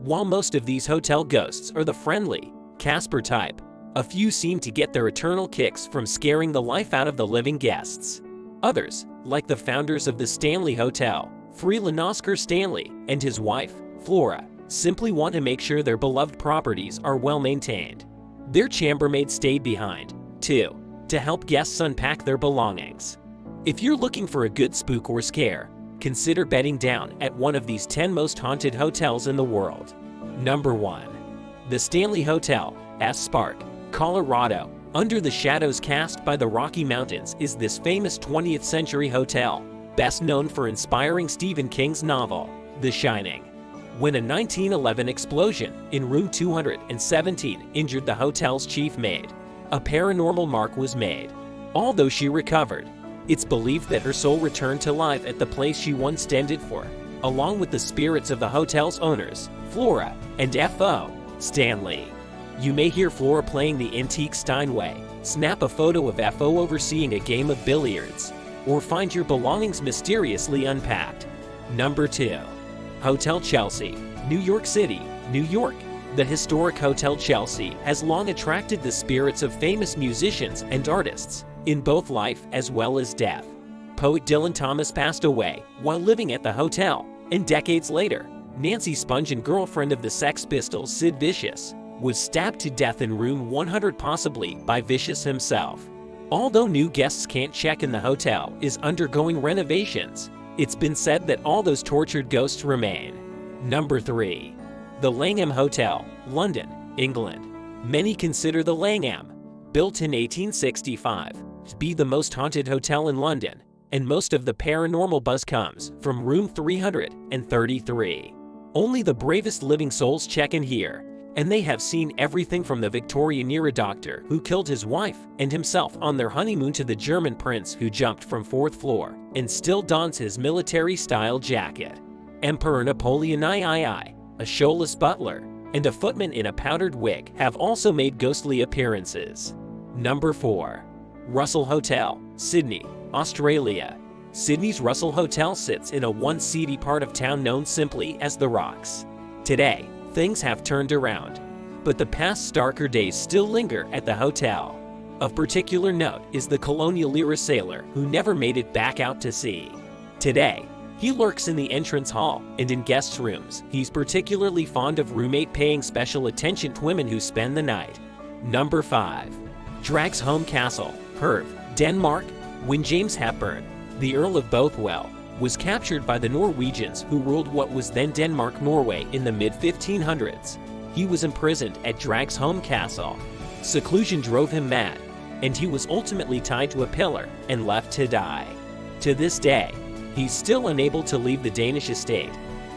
While most of these hotel ghosts are the friendly Casper type, a few seem to get their eternal kicks from scaring the life out of the living guests. Others, like the founders of the Stanley Hotel, Freeland Oscar Stanley, and his wife, Flora, simply want to make sure their beloved properties are well maintained. Their chambermaid stayed behind, too, to help guests unpack their belongings. If you're looking for a good spook or scare, consider bedding down at one of these 10 most haunted hotels in the world. Number 1. The Stanley Hotel, Spark, Colorado. Under the shadows cast by the Rocky Mountains is this famous 20th century hotel, best known for inspiring Stephen King's novel, The Shining. When a 1911 explosion in room 217 injured the hotel's chief maid, a paranormal mark was made. Although she recovered, it's believed that her soul returned to life at the place she once tended for, along with the spirits of the hotel's owners, Flora and F.O. Stanley. You may hear Flora playing the antique Steinway, snap a photo of F.O. overseeing a game of billiards, or find your belongings mysteriously unpacked. Number 2. Hotel Chelsea, New York City, New York. The historic Hotel Chelsea has long attracted the spirits of famous musicians and artists, in both life as well as death. Poet Dylan Thomas passed away while living at the hotel, and decades later, Nancy Spungen, girlfriend of the Sex Pistols' Sid Vicious, was stabbed to death in room 100, possibly by Vicious himself. Although new guests can't check in, the hotel is undergoing renovations. It's been said that all those tortured ghosts remain. Number 3. The Langham Hotel, London, England. Many consider the Langham, built in 1865, to be the most haunted hotel in London, and most of the paranormal buzz comes from room 333. Only the bravest living souls check in here, and they have seen everything from the Victorian-era doctor who killed his wife and himself on their honeymoon to the German prince who jumped from 4th floor and still dons his military-style jacket. Emperor Napoleon III, a showless butler, and a footman in a powdered wig have also made ghostly appearances. Number 4. Russell Hotel, Sydney, Australia. Sydney's Russell Hotel sits in a once seedy part of town known simply as the Rocks. Today, things have turned around, but the past darker days still linger at the hotel. Of particular note is the colonial-era sailor who never made it back out to sea. Today, he lurks in the entrance hall and in guest rooms. He's particularly fond of roommate, paying special attention to women who spend the night. Number 5. Drax Home Castle, Herve, Denmark. When James Hepburn, the Earl of Bothwell, was captured by the Norwegians who ruled what was then Denmark-Norway in the mid-1500s, he was imprisoned at Drax Home Castle. Seclusion drove him mad, and he was ultimately tied to a pillar and left to die. To this day, he's still unable to leave the Danish estate.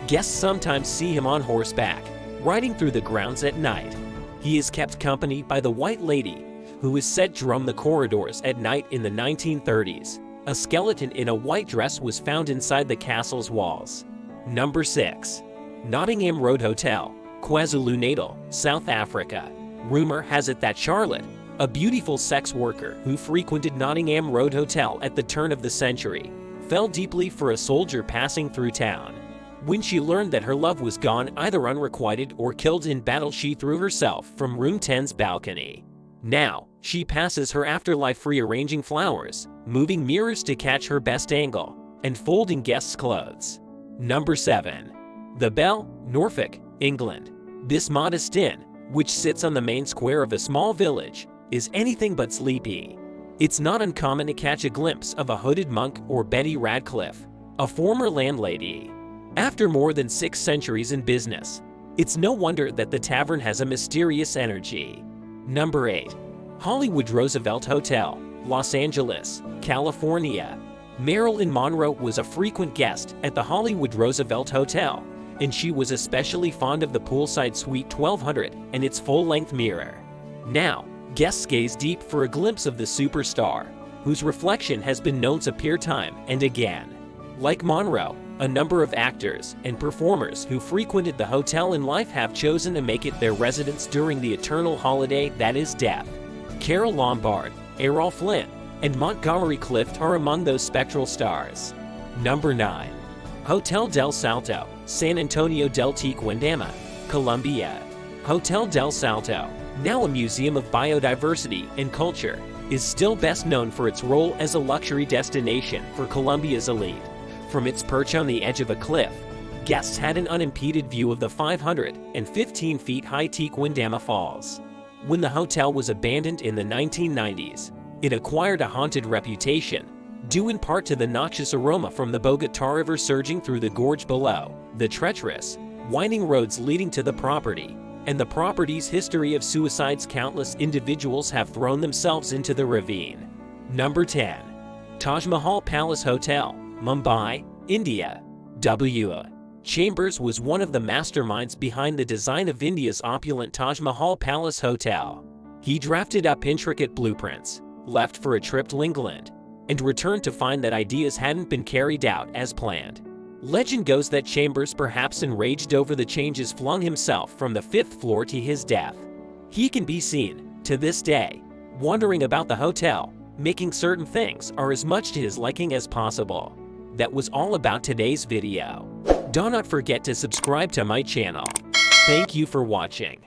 Guests sometimes see him on horseback, riding through the grounds at night. He is kept company by the White Lady, who is said to roam the corridors at night. In the 1930s, a skeleton in a white dress was found inside the castle's walls. Number 6. Nottingham Road Hotel, KwaZulu-Natal, South Africa. Rumor has it that Charlotte, a beautiful sex worker who frequented Nottingham Road Hotel at the turn of the century, fell deeply for a soldier passing through town. When she learned that her love was gone, either unrequited or killed in battle, she threw herself from room 10's balcony. Now, she passes her afterlife rearranging flowers, moving mirrors to catch her best angle, and folding guests' clothes. Number 7. The Bell, Norfolk, England. This modest inn, which sits on the main square of a small village, is anything but sleepy. It's not uncommon to catch a glimpse of a hooded monk or Betty Radcliffe, a former landlady. After more than 6 centuries in business, it's no wonder that the tavern has a mysterious energy. Number 8. Hollywood Roosevelt Hotel, Los Angeles, California. Marilyn Monroe was a frequent guest at the Hollywood Roosevelt Hotel, and she was especially fond of the poolside suite 1200 and its full-length mirror. Now, guests gaze deep for a glimpse of the superstar, whose reflection has been known to appear time and again. Like Monroe, a number of actors and performers who frequented the hotel in life have chosen to make it their residence during the eternal holiday that is death. Carole Lombard, Errol Flynn, and Montgomery Clift are among those spectral stars. Number 9. Hotel del Salto, San Antonio del Tequendama, Colombia. Hotel del Salto, now a museum of biodiversity and culture, is still best known for its role as a luxury destination for Colombia's elite. From its perch on the edge of a cliff, guests had an unimpeded view of the 515 feet high Tequendama Falls. When the hotel was abandoned in the 1990s, it acquired a haunted reputation, due in part to the noxious aroma from the Bogota River surging through the gorge below, the treacherous, winding roads leading to the property, and the property's history of suicides. Countless individuals have thrown themselves into the ravine. Number 10. Taj Mahal Palace Hotel, Mumbai, India. W. Chambers was one of the masterminds behind the design of India's opulent Taj Mahal Palace Hotel. He drafted up intricate blueprints, left for a trip to England, and returned to find that ideas hadn't been carried out as planned. Legend goes that Chambers, perhaps enraged over the changes, flung himself from the 5th floor to his death. He can be seen, to this day, wandering about the hotel, making certain things are as much to his liking as possible. That was all about today's video. Do not forget to subscribe to my channel. Thank you for watching.